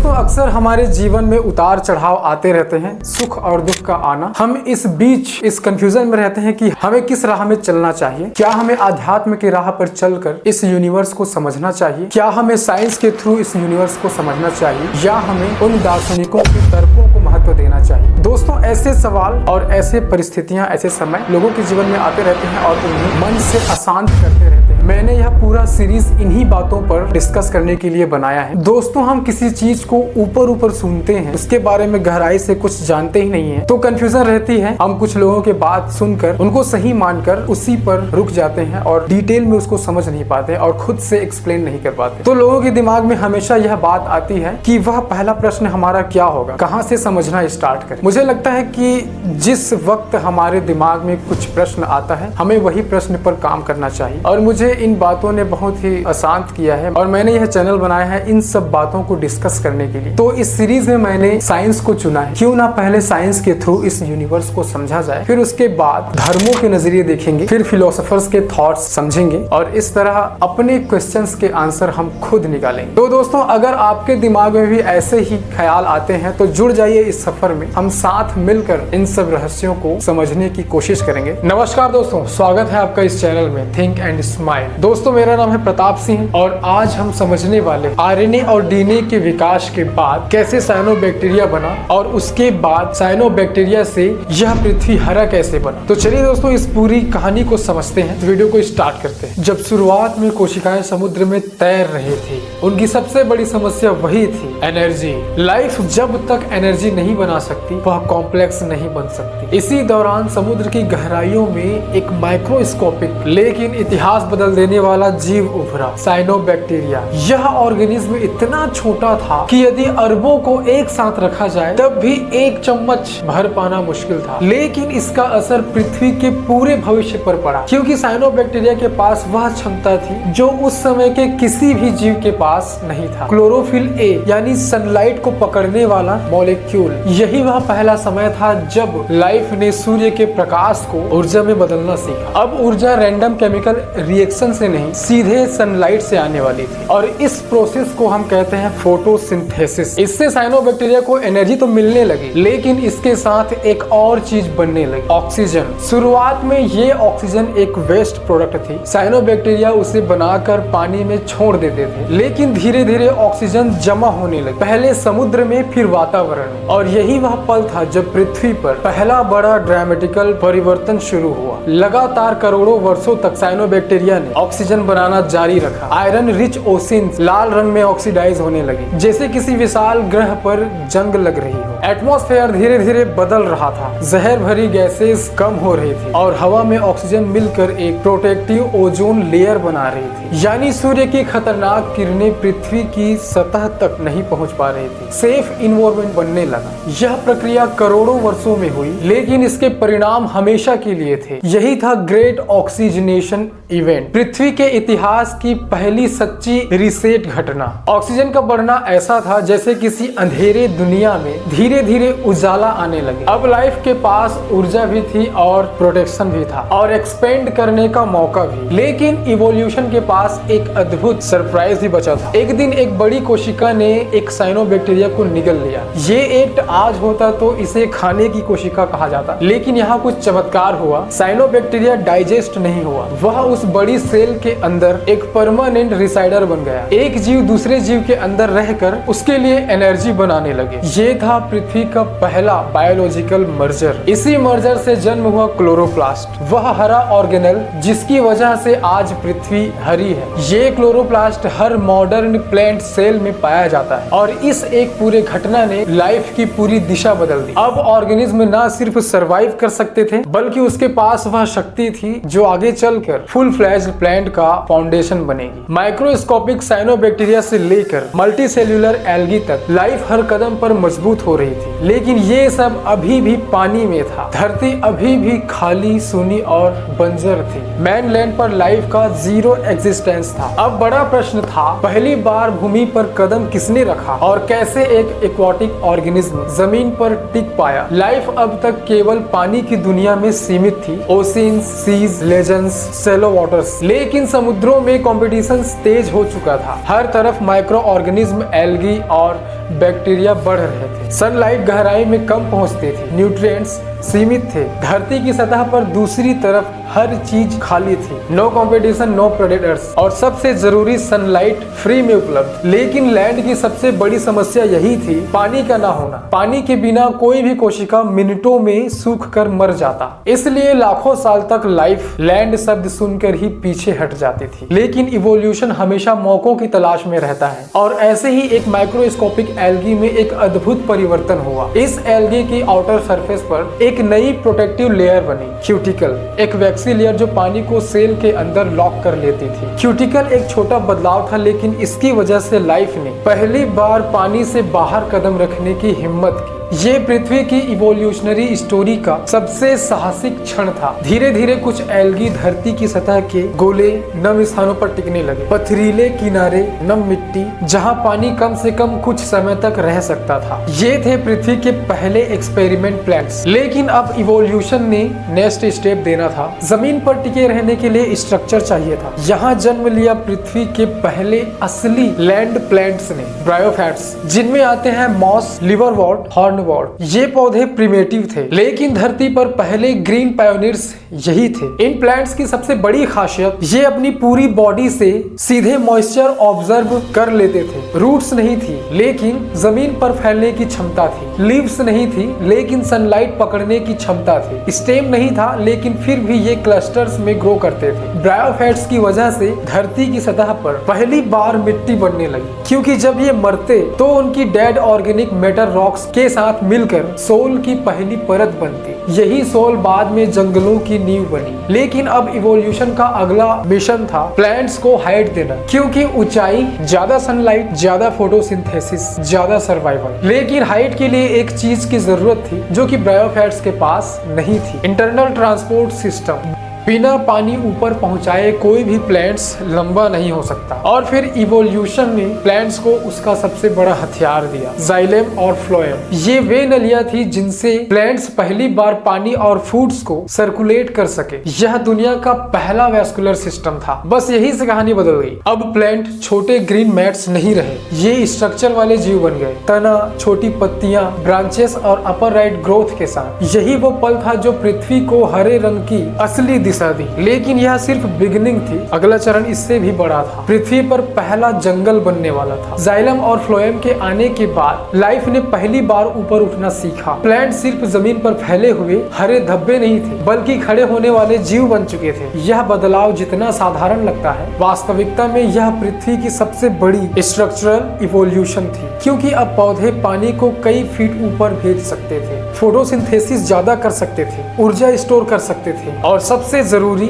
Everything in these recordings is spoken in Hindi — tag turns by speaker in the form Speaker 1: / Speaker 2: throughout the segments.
Speaker 1: दोस्तों अक्सर हमारे जीवन में उतार चढ़ाव आते रहते हैं, सुख और दुख का आना। हम इस बीच इस कंफ्यूजन में रहते हैं कि हमें किस राह में चलना चाहिए। क्या हमें आध्यात्म की राह पर चलकर इस यूनिवर्स को समझना चाहिए, क्या हमें साइंस के थ्रू इस यूनिवर्स को समझना चाहिए, या हमें उन दार्शनिकों के तर्कों को महत्व देना चाहिए। दोस्तों ऐसे सवाल और ऐसे परिस्थितियां, ऐसे समय लोगों के जीवन में आते रहते हैं और उन्हें मन से अशांत करते रहते हैं। मैंने यह पूरा सीरीज इन्हीं बातों पर डिस्कस करने के लिए बनाया है। दोस्तों हम किसी चीज को ऊपर सुनते हैं, उसके बारे में गहराई से कुछ जानते ही नहीं है, तो कंफ्यूजन रहती है। हम कुछ लोगों के बात सुनकर उनको सही मानकर उसी पर रुक जाते हैं और डिटेल में उसको समझ नहीं पाते और खुद से एक्सप्लेन नहीं कर पाते। तो लोगों के दिमाग में हमेशा यह बात आती है कि वह पहला प्रश्न हमारा क्या होगा, कहाँ से समझना स्टार्ट करें। मुझे लगता है कि जिस वक्त हमारे दिमाग में कुछ प्रश्न आता है, हमें वही प्रश्न पर काम करना चाहिए। और मुझे इन बातों ने बहुत ही अशांत किया है और मैंने यह चैनल बनाया है इन सब बातों को डिस्कस करने के लिए। तो इस सीरीज में मैंने साइंस को चुना है। क्यों ना पहले साइंस के थ्रू इस यूनिवर्स को समझा जाए, फिर उसके बाद धर्मों के नजरिए देखेंगे, फिर फिलोसोफर्स के थॉट्स समझेंगे और इस तरह अपने क्वेश्चंस के आंसर हम खुद निकालेंगे। तो दोस्तों अगर आपके दिमाग में भी ऐसे ही ख्याल आते हैं तो जुड़ जाइए इस सफर में। हम साथ मिलकर इन सब रहस्यों को समझने की कोशिश करेंगे। नमस्कार दोस्तों, स्वागत है आपका इस चैनल में थिंक एंड स्माइल। दोस्तों मेरा नाम है प्रताप सिंह और आज हम समझने वाले आरएनए और डीएनए के विकास के बाद कैसे साइनोबैक्टीरिया बना और उसके बाद साइनोबैक्टीरिया से यह पृथ्वी हरा कैसे बना। तो चलिए दोस्तों इस पूरी कहानी को समझते हैं। तो वीडियो को स्टार्ट करते हैं। जब शुरुआत में कोशिकाएं समुद्र में तैर रही थी, उनकी सबसे बड़ी समस्या वही थी, एनर्जी। लाइफ जब तक एनर्जी नहीं बना सकती वह कॉम्प्लेक्स नहीं बन सकती। इसी दौरान समुद्र की गहराइयों में एक माइक्रोस्कोपिक लेकिन इतिहास बदल देने वाला जीव उभरा, साइनोबैक्टीरिया। यह ऑर्गेनिज्म इतना छोटा था कि यदि अरबों को एक साथ रखा जाए तब भी एक चम्मच भर पाना मुश्किल था। लेकिन इसका असर पृथ्वी के पूरे भविष्य पर पड़ा, क्योंकि साइनोबैक्टीरिया के पास वह क्षमता थी जो उस समय के किसी भी जीव के पास नहीं था। क्लोरोफिल ए यानी सनलाइट को पकड़ने वाला मॉलिक्यूल। यही वह पहला समय था जब लाइफ ने सूर्य के प्रकाश को ऊर्जा में बदलना सीखा। अब ऊर्जा रैंडम केमिकल रिएक्शन से नहीं, सीधे सनलाइट से आने वाली थी और इस प्रोसेस को हम कहते हैं फोटोसिंथेसिस। इससे साइनोबैक्टीरिया को एनर्जी तो मिलने लगी, लेकिन इसके साथ एक और चीज बनने लगी, ऑक्सीजन। शुरुआत में ये ऑक्सीजन एक वेस्ट प्रोडक्ट थी। साइनोबैक्टीरिया उसे बनाकर पानी में छोड़ देते थे, लेकिन धीरे धीरे ऑक्सीजन जमा होने लगी, पहले समुद्र में फिर वातावरण में। और यही वह पल था जब पृथ्वी पर पहला बड़ा ड्रामेटिकल परिवर्तन शुरू हुआ। लगातार करोड़ों वर्षों तक साइनोबैक्टीरिया ने ऑक्सीजन बनाना जारी रखा। आयरन रिच ओशियंस लाल रंग में ऑक्सीडाइज होने लगी, जैसे किसी विशाल ग्रह पर जंग लग रही हो। एटमॉस्फेयर धीरे धीरे बदल रहा था, जहर भरी गैसेस कम हो रही थी और हवा में ऑक्सीजन मिलकर एक प्रोटेक्टिव ओजोन लेयर बना रही थी। यानी सूर्य की खतरनाक किरणें पृथ्वी की सतह तक नहीं पहुंच पा रही थी। सेफ इन्वायरमेंट बनने लगा। यह प्रक्रिया करोड़ों वर्षों में हुई, लेकिन इसके परिणाम हमेशा के लिए थे। यही था ग्रेट ऑक्सीजनेशन इवेंट, पृथ्वी के इतिहास की पहली सच्ची रिसेट घटना। ऑक्सीजन का बढ़ना ऐसा था जैसे किसी अंधेरे दुनिया में धीरे धीरे उजाला आने लगे। अब लाइफ के पास ऊर्जा भी थी और प्रोटेक्शन भी था और एक्सपेंड करने का मौका भी। लेकिन इवोल्यूशन के पास एक अद्भुत सरप्राइज भी बचा था। एक दिन एक बड़ी कोशिका ने एक साइनोबैक्टीरिया को निगल लिया। ये एक्ट आज होता तो इसे खाने की कोशिका कहा जाता, लेकिन यहाँ कुछ चमत्कार हुआ। साइनोबैक्टीरिया डाइजेस्ट नहीं हुआ, वह उस बड़ी सेल के अंदर एक परमानेंट रिसाइडर बन गया। एक जीव दूसरे जीव के अंदर रहकर उसके लिए एनर्जी बनाने लगे। ये था पृथ्वी का पहला बायोलॉजिकल मर्जर। इसी मर्जर से जन्म हुआ क्लोरोप्लास्ट, वह हरा ऑर्गेनेल जिसकी वजह से आज पृथ्वी हरी है। ये क्लोरोप्लास्ट हर मॉडर्न प्लांट सेल में पाया जाता है और इस एक पूरे घटना ने लाइफ की पूरी दिशा बदल दी। अब ऑर्गेनिज्म न सिर्फ सर्वाइव कर सकते थे, बल्कि उसके पास वह शक्ति थी जो आगे चलकर फुल फ्लैश्ड प्लांट का फाउंडेशन बनेगी। माइक्रोस्कोपिक साइनोबैक्टीरिया से लेकर मल्टीसेल्यूलर एल्गी तक लाइफ हर कदम पर मजबूत हो रही थी। लेकिन ये सब अभी भी पानी में था। धरती अभी भी खाली, सूनी और बंजर थी। मैनलैंड पर लाइफ का जीरो एग्जिस्टेंस था। अब बड़ा प्रश्न था, पहली बार भूमि पर कदम किसने रखा और कैसे एक एक्वाटिक ऑर्गेनिज्म जमीन पर टिक पाया। लाइफ अब तक केवल पानी की दुनिया में सीमित थी, oceans, seas, legends, shallow waters. लेकिन समुद्रों में कंपटीशन तेज हो चुका था। हर तरफ माइक्रो ऑर्गेनिज्म, एल्गी और बैक्टीरिया बढ़ रहे थे। सनलाइट गहराई में कम पहुंचती थी, न्यूट्रिएंट्स सीमित थे। धरती की सतह पर दूसरी तरफ हर चीज खाली थी। नो कंपटीशन, नो प्रेडेटर्स और सबसे जरूरी सनलाइट फ्री में उपलब्ध। लेकिन लैंड की सबसे बड़ी समस्या यही थी, पानी का ना होना। पानी के बिना कोई भी कोशिका मिनटों में सूख कर मर जाता। इसलिए लाखों साल तक लाइफ लैंड शब्द सुनकर ही पीछे हट जाती थी। लेकिन इवोल्यूशन हमेशा मौकों की तलाश में रहता है और ऐसे ही एक माइक्रोस्कोपिक एल्गी में एक अद्भुत परिवर्तन हुआ। इस एल्गी की आउटर सरफेस पर एक नई प्रोटेक्टिव लेयर बनी, क्यूटिकल, एक वैक्सी लेयर जो पानी को सेल के अंदर लॉक कर लेती थी। क्यूटिकल एक छोटा बदलाव था, लेकिन इसकी वजह से लाइफ ने पहली बार पानी से बाहर कदम रखने की हिम्मत की। ये पृथ्वी की इवोल्यूशनरी स्टोरी का सबसे साहसिक क्षण था। धीरे धीरे कुछ एल्गी धरती की सतह के गोले नम स्थानों पर टिकने लगे। पथरीले किनारे, नम मिट्टी, जहां पानी कम से कम कुछ समय तक रह सकता था। ये थे पृथ्वी के पहले एक्सपेरिमेंट प्लांट्स। लेकिन अब इवोल्यूशन ने नेक्स्ट स्टेप देना था। जमीन पर टिके रहने के लिए स्ट्रक्चर चाहिए था। यहाँ जन्म लिया पृथ्वी के पहले असली लैंड प्लांट्स ने, ब्रायोफाइट्स, जिनमें आते हैं मॉस, लिवरवॉर्ट, हॉर्नवॉर्ट। ये पौधे प्रिमेटिव थे, लेकिन धरती पर पहले ग्रीन पायोनियर्स यही थे। इन प्लांट्स की सबसे बड़ी खासियत, ये अपनी पूरी बॉडी से सीधे मॉइस्चर ऑब्जर्व कर लेते थे। रूट्स नहीं थी, लेकिन जमीन पर फैलने की क्षमता थी। लीव्स नहीं थी, लेकिन सनलाइट पकड़ने की क्षमता थी। स्टेम नहीं था, लेकिन फिर भी ये क्लस्टर्स में ग्रो करते थे। ब्रायोफाइट्स की वजह से धरती की सतह पर पहली बार मिट्टी बनने लगी, क्योंकि जब ये मरते तो उनकी डेड ऑर्गेनिक मैटर रॉक्स के साथ मिलकर सोल की पहली परत बनती। यही सोल बाद में जंगलों की नींव बनी। लेकिन अब इवोल्यूशन का अगला मिशन था प्लांट्स को हाइट देना, क्योंकि ऊंचाई, ज्यादा सनलाइट, ज्यादा फोटोसिंथेसिस, ज्यादा सर्वाइवल। लेकिन हाइट के लिए एक चीज की जरूरत थी जो कि ब्रायोफाइट्स के पास नहीं थी, इंटरनल ट्रांसपोर्ट सिस्टम। बिना पानी ऊपर पहुंचाए कोई भी प्लांट्स लंबा नहीं हो सकता। और फिर इवोल्यूशन ने प्लांट्स को उसका सबसे बड़ा हथियार दिया, जाइलम और फ्लोएम। ये वे नलियां थी जिनसे प्लांट्स पहली बार पानी और फूड्स को सर्कुलेट कर सके। यह दुनिया का पहला वैस्कुलर सिस्टम था। बस यही से कहानी बदल गई। अब प्लांट छोटे ग्रीन मैट्स नहीं रहे, ये स्ट्रक्चर वाले जीव बन गए। तना, छोटी पत्तियां, ब्रांचेस और अपर राइट ग्रोथ के साथ। यही वो पल था जो पृथ्वी को हरे रंग की असली दी। लेकिन यह सिर्फ बिगिनिंग थी। अगला चरण इससे भी बड़ा था। पृथ्वी पर पहला जंगल बनने वाला था। जाइलम और फ्लोएम के आने के बाद लाइफ ने पहली बार ऊपर उठना सीखा। प्लांट सिर्फ जमीन पर फैले हुए हरे धब्बे नहीं थे, बल्कि खड़े होने वाले जीव बन चुके थे। यह बदलाव जितना साधारण लगता है, वास्तविकता में यह पृथ्वी की सबसे बड़ी स्ट्रक्चरल इवोल्यूशन थी, क्योंकि अब पौधे पानी को कई फीट ऊपर भेज सकते थे, फोटोसिंथेसिस ज्यादा कर सकते थे, ऊर्जा स्टोर कर सकते थे और सबसे जरूरी,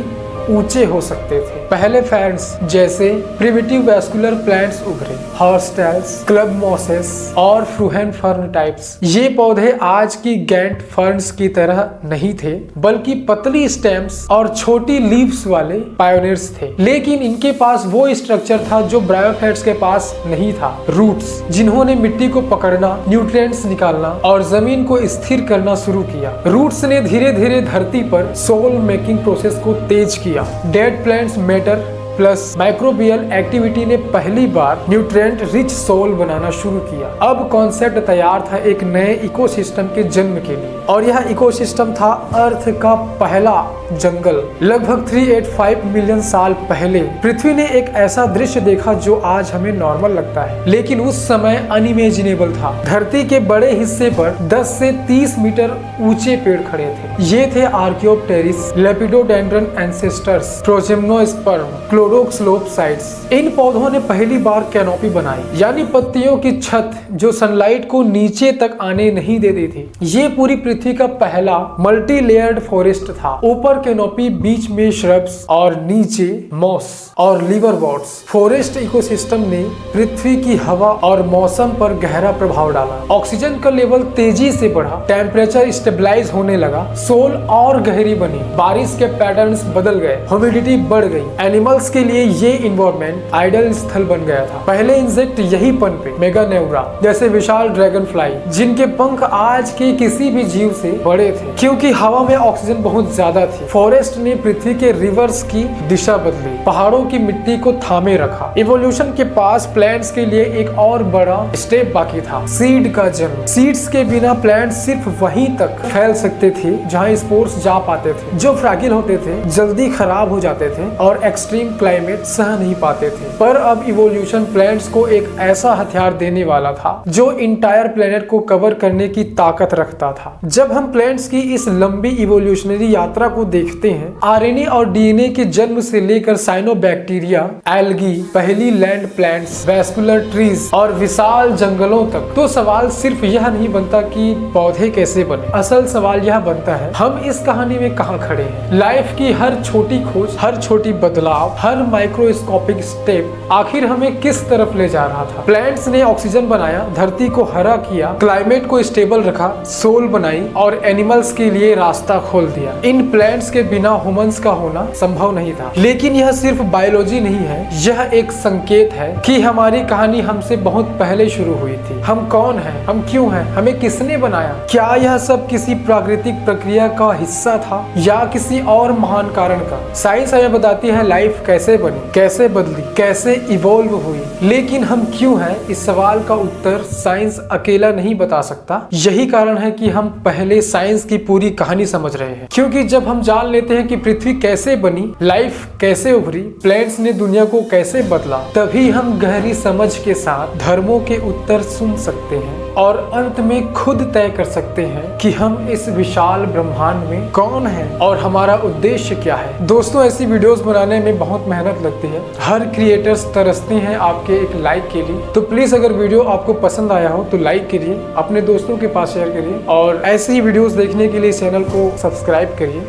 Speaker 1: ऊंचे हो सकते थे। पहले फैंस जैसे प्रिमिटिव वैस्कुलर प्लांट्स उभरे, हॉर्सटेल्स, क्लब मॉसेस और फ्रूहेन फर्न टाइप्स। ये पौधे आज की गैंट फर्न्स की तरह नहीं थे, बल्कि पतली स्टेम्स और छोटी लीव्स वाले पायोनियर्स थे। लेकिन इनके पास वो स्ट्रक्चर था जो ब्रायोफाइट्स के पास नहीं था, रूट्स, जिन्होंने मिट्टी को पकड़ना, न्यूट्रिएंट्स निकालना और जमीन को स्थिर करना शुरू किया। रूट्स ने धीरे धीरे धरती पर सोल मेकिंग प्रोसेस को तेज किया। Dead plants matter plus microbial activity ने पहली बार न्यूट्रिएंट रिच सोल बनाना शुरू किया। अब कॉन्सेप्ट तैयार था एक नए इकोसिस्टम के जन्म के लिए, और यह इकोसिस्टम था अर्थ का पहला जंगल। लगभग 385 मिलियन साल पहले पृथ्वी ने एक ऐसा दृश्य देखा जो आज हमें नॉर्मल लगता है, लेकिन उस समय अनइमेजिनेबल था। धरती के बड़े हिस्से पर 10 से 30 मीटर ऊंचे पेड़ खड़े थे। ये थे आर्कियोप्टेरिस, लेपिडोडेंड्रन एंसेस्टर्स, प्रोजिम्नोस्पर्म, क्लोरोक्सलोपसाइड्स। इन पौधों ने पहली बार कैनोपी बनाई, यानी पत्तियों की छत जो सनलाइट को नीचे तक आने नहीं देती थी। ये पूरी पृथ्वी का पहला मल्टी लेयर्ड फॉरेस्ट था। ऊपर कैनोपी, बीच में श्रब्स और नीचे मॉस और लिवरवॉर्ट्स। फॉरेस्ट इकोसिस्टम ने पृथ्वी की हवा और मौसम पर गहरा प्रभाव डाला। ऑक्सीजन का लेवल तेजी से बढ़ा, टेम्परेचर स्टेबलाइज होने लगा, सोल और गहरी बनी, बारिश के पैटर्न्स बदल गए, ह्यूमिडिटी बढ़ गई, एनिमल्स के लिए ये इन्वायरमेंट आइडल स्थल बन गया था। पहले इंसेक्ट यही पनपे, मेगानेउरा जैसे विशाल ड्रैगन फ्लाई, जिनके पंख आज के किसी भी जीव से बड़े थे, क्योंकि हवा में ऑक्सीजन बहुत ज्यादा थी। फॉरेस्ट ने पृथ्वी के रिवर्स की दिशा बदली, पहाड़ों की मिट्टी को थामे रखा। इवोल्यूशन के पास प्लांट्स के लिए एक और बड़ा स्टेप बाकी था, सीड का जन्म। सीड्स के बिना प्लांट सिर्फ वहीं तक फैल सकते थे जहां स्पोर्स जा पाते थे, जो फ्रैगिल होते थे, जल्दी खराब हो जाते थे और एक्सट्रीम क्लाइमेट सह नहीं पाते थे। पर अब इवोल्यूशन प्लांट्स को एक ऐसा हथियार देने वाला था जो इंटायर प्लेनेट को कवर करने की ताकत रखता था। जब हम प्लांट्स की इस लंबी इवोल्यूशनरी यात्रा को देखते हैं, आरएनए और डीएनए के जन्म से लेकर साइनोबैक्टीरिया, एल्गी, पहली लैंड प्लांट्स, वैस्कुलर ट्रीज और विशाल जंगलों तक, तो सवाल सिर्फ यह नहीं बनता कि पौधे कैसे बने। असल सवाल यह बनता है, हम इस कहानी में कहां खड़े हैं। लाइफ की हर छोटी खोज, हर छोटी बदलाव, हर माइक्रोस्कोपिक स्टेप आखिर हमें किस तरफ ले जा रहा था। प्लांट्स ने ऑक्सीजन बनाया, धरती को हरा किया, क्लाइमेट को स्टेबल रखा, सोल बनाई और एनिमल्स के लिए रास्ता खोल दिया। इन प्लांट्स के बिना ह्यूमंस का होना संभव नहीं था। लेकिन यह सिर्फ बायोलॉजी नहीं है, यह एक संकेत है कि हमारी कहानी हमसे बहुत पहले शुरू हुई थी। हम कौन हैं, हम क्यों हैं, हमें किसने बनाया? क्या यह सब किसी प्राकृतिक प्रक्रिया का हिस्सा था या किसी और महान कारण का? साइंस हमें बताती है लाइफ कैसे बनी, कैसे बदली, कैसे इवॉल्व हुई, लेकिन हम क्यों हैं, इस सवाल का उत्तर साइंस अकेला नहीं बता सकता। यही कारण है कि हम पहले साइंस की पूरी कहानी समझ रहे हैं, क्योंकि जब हम जान लेते हैं कि पृथ्वी कैसे बनी, लाइफ कैसे उभरी, प्लांट्स ने दुनिया को कैसे बदला, तभी हम गहरी समझ के साथ धर्मों के उत्तर सुन सकते हैं और अंत में खुद तय कर सकते हैं कि हम इस विशाल ब्रह्मांड में कौन हैं और हमारा उद्देश्य क्या है। दोस्तों, ऐसी वीडियोस बनाने में बहुत मेहनत लगती है। हर क्रिएटर्स तरसते हैं आपके एक लाइक के लिए। तो प्लीज अगर वीडियो आपको पसंद आया हो तो लाइक करिए, अपने दोस्तों के पास शेयर करिए और ऐसे ही वीडियोस देखने के लिए चैनल को सब्सक्राइब करिए।